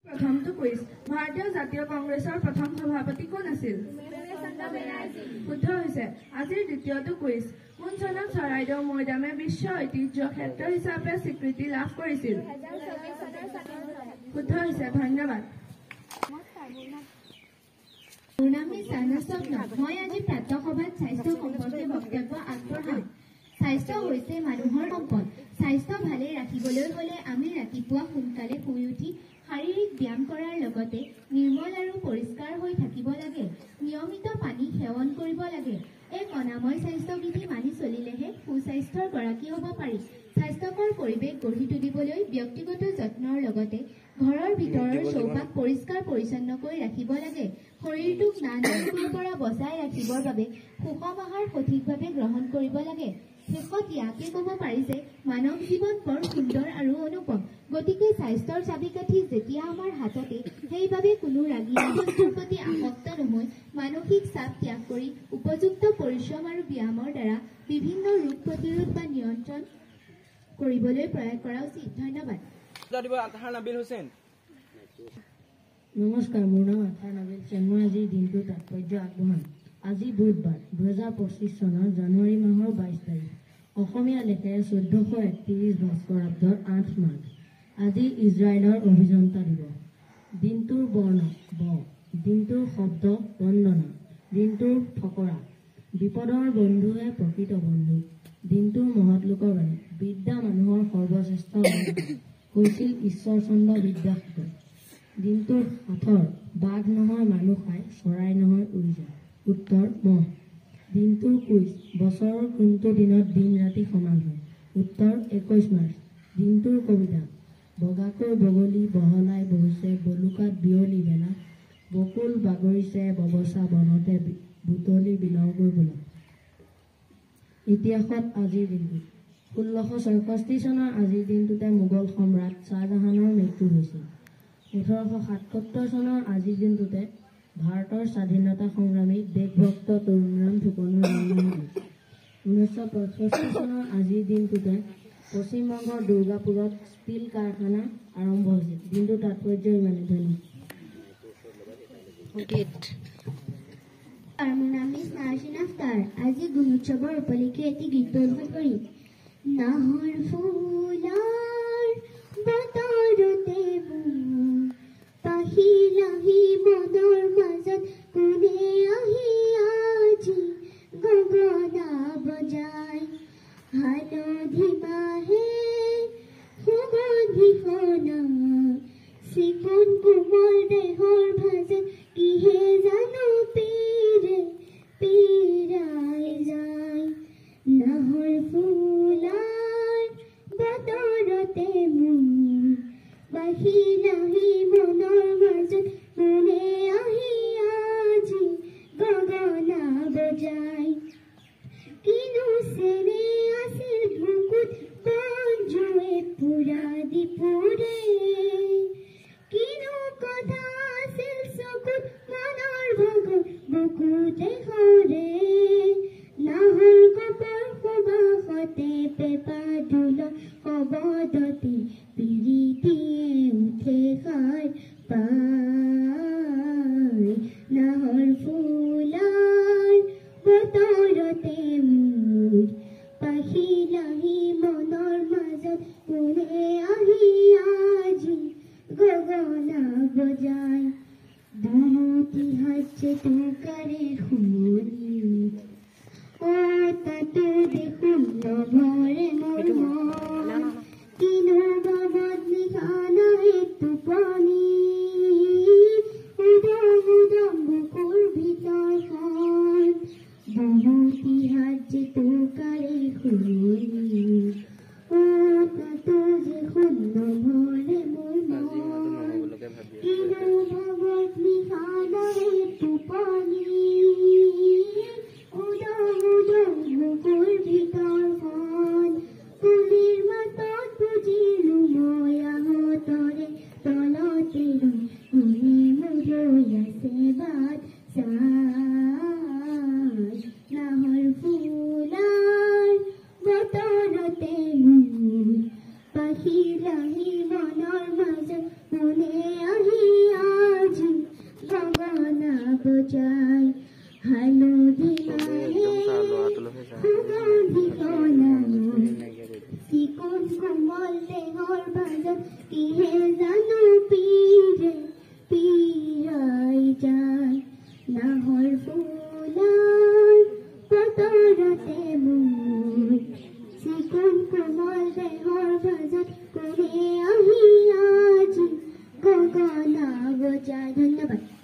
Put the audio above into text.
প্ৰথমটো কুইজ ভাৰতীয় জাতীয় কংগ্ৰেছৰ প্ৰথম সভাপতি কোন আছিল? শুদ্ধ হৈছে। আজিৰ দ্বিতীয়টো কুইজ কোন চনত চৰাইদেউ মৈদামে বিশ্ব ঐতিহ্য ক্ষেত্ৰ হিচাপে স্বীকৃতি লাভ কৰিছিল? শুদ্ধ হৈছে। ধন্যবাদ। মোৰ নাম স্বপ্ন। মই আজি প্ৰাতঃ সভাত স্বাস্থ্য সম্পৰ্কে বক্তব্য আগবঢ়াম। স্বাস্থ্য হৈছে মানুহৰ সম্পদ। স্বাস্থ্য ভালে ৰাখিবলৈ হলে আমি ৰাতিপুৱা সোনকালে শুই উঠি শাৰীৰিক ব্যায়াম কৰাৰ লগতে নিৰ্মল আৰু পৰিষ্কাৰ হৈ থাকিব লাগে। নিয়মিত পানী সেৱন কৰিব লাগে। এক অনাময় স্বাস্থ্যবিধি মানি চলিলেহে সুস্বাস্থ্যৰ গৰাকী হ'ব পাৰি। স্বাস্থ্যকৰ পৰিৱেশ গঢ়ি তুলিবলৈ ব্যক্তিগত যত্নৰ লগতে ঘৰৰ ভিতৰৰ চৌপাশ পৰিষ্কাৰ পৰিচ্ছন্ন কৰি ৰাখিব লাগে। শৰীৰটোক নানা ৰোগৰ পৰা বচাই ৰাখিবৰ বাবে সুষম আহাৰ সঠিকভাৱে গ্ৰহণ কৰিব লাগে। শেষত ইয়াকে ক'ব পাৰি যে মানৱ জীৱন বৰ সুন্দৰ আৰু অনুপম। গতিকে স্বাস্থ্যৰ চাবিকাঠি যেতিয়া আমাৰ হাততে, সেইবাবে কোনো ৰাগীয়া বস্তুৰ প্ৰতি আসক্ত নহৈ মানসিক চাপ ত্যাগ কৰি উপযুক্ত পৰিশ্ৰম আৰু ব্যায়ামৰ দ্বাৰা বিভিন্ন ৰোগ প্ৰতিৰোধ বা নিয়ন্ত্ৰণ কৰিবলৈ প্ৰয়াস কৰা উচিত। ধন্যবাদ। নমস্কাৰ, মোৰ নাম আথাৰ নাবিল সেন। মই আজিৰ দিনটোৰ তাৎপৰ্য আগবঢ়াম। আজি বুধবাৰ 2025 চনৰ জানুৱাৰী মাহৰ 22 তাৰিখ। অসমীয়া লেখেৰে 1431 ভাস্কৰাব্দৰ 8 মাঘ। আজি ইজৰাইলৰ অভিযন্তা দিৱস। দিনটোৰ বৰ্ণ ব, দিনটোৰ শব্দ বন্দনা, দিনটোৰ ফকৰা বিপদৰ বন্ধুহে প্ৰকৃত বন্ধু, দিনটোৰ মহৎ লোকবাণী বিদ্যা মানুহৰ সৰ্বশ্ৰেষ্ঠ কৈছিল ঈশ্বৰচন্দ্ৰ বিদ্যাসাগৰ। দিনটোৰ সাঁথৰ বাঘ নহয় মানুহ খায়, চৰাই নহয় উৰি যায়। উত্তৰ মহ। দিনটোৰ কুইজ বছৰৰ কোনটো দিনত দিন ৰাতি সমান হয়? উত্তৰ 21 মাৰ্চ। দিনটোৰ কবিতা বগাকৈ বগলী বহলাই বহিছে বলুকাত বিয়লি বেলা, বকুল বাগৰিছে ববচা বনতে বুটলি বিলগৈ বোলা। ইতিহাসত আজিৰ দিনটো 1664 চনৰ আজিৰ দিনটোতে মোগল সম্ৰাট শ্বাহজাহানৰ মৃত্যু হৈছিল। 1877 চনৰ আজিৰ দিনটোতে ভাৰতৰ স্বাধীনতা সংগ্ৰামী দেশভক্ত তৰুণৰাম ফুকনৰ জন্ম হৈছিল। 1965 চনৰ আজিৰ দিনটোতে পশ্চিমবংগৰ দুৰ্গাপুৰত ষ্টীল কাৰখানা আৰম্ভ হৈছিল। দিনটোৰ তাৎপৰ্য ইমানেই। ধন্যবাদ। মোৰ নাম নাৰ্চিন আফতাৰ। আজি গুণোৎসৱৰ উপলক্ষে এটি গীত প্ৰদৰ্শন কৰিম। নাহৰ ফুলৰ বতৰতে মোৰ পাহিলাহি মনৰ মাজত কোনে আহি আজি গগনা বজাই, হালধি মাহে সুগন্ধি সোণা চিকুণ কোমল দেহৰ ভাজত কিহে জানো পীৰাই যায়। নাহৰ ফুলাৰ বতৰতে মোৰ বাহিলাহি মনৰ মাজত কোনে আহি আজি গগনা বজাই। কিনো চেনে আছিল বুকুত বনজুৱে পুৰা দিপুৰে, কিনো কথা আছিল চকুত মনৰ ভাগত বুকুতে সৰে। নাহৰ কপাল সুবাসতে পেপা ঢোল শবদতে পিৰিতিয়ে উঠে খাই পাই। নাহৰ ফুলাৰ বতৰতে মোৰ পাহিলাহি মনৰ মাজত কোনে আহি আজি গগনা বজাই। দুটি হাতে তোকাৰে শুনি ও তাতো দেখোন নভৰে মোৰ মন, কিনো বাবত নিশা নাহে টোপনি, উদম উদম বুকুৰ ভিতৰখন দুটি হাতে তোকাৰে শুনি ও তাতো দেখোন নভৰে মোৰ মন, কিনো বাবত নিশা নাহে টোপনি, উদম উদম বুকুৰ ভিতৰখন কুলিৰ মাতত বুজিলো মই আহতৰে তলতে ৰৈ কোনে মোৰ আছে বাট চাই। নাহৰ ফুলাৰ বতৰতে মোৰ পাহিলাহি মনৰ মাজত কোনে আহি কিহে জানো পীৰে পীৰাই যায় নাহৰ ফুলাৰ বতৰতে মোৰ চিকুণ কোমল দেহৰ মাজত কোনে আহি আজি গগনা বজায়। ধন্যবাদ।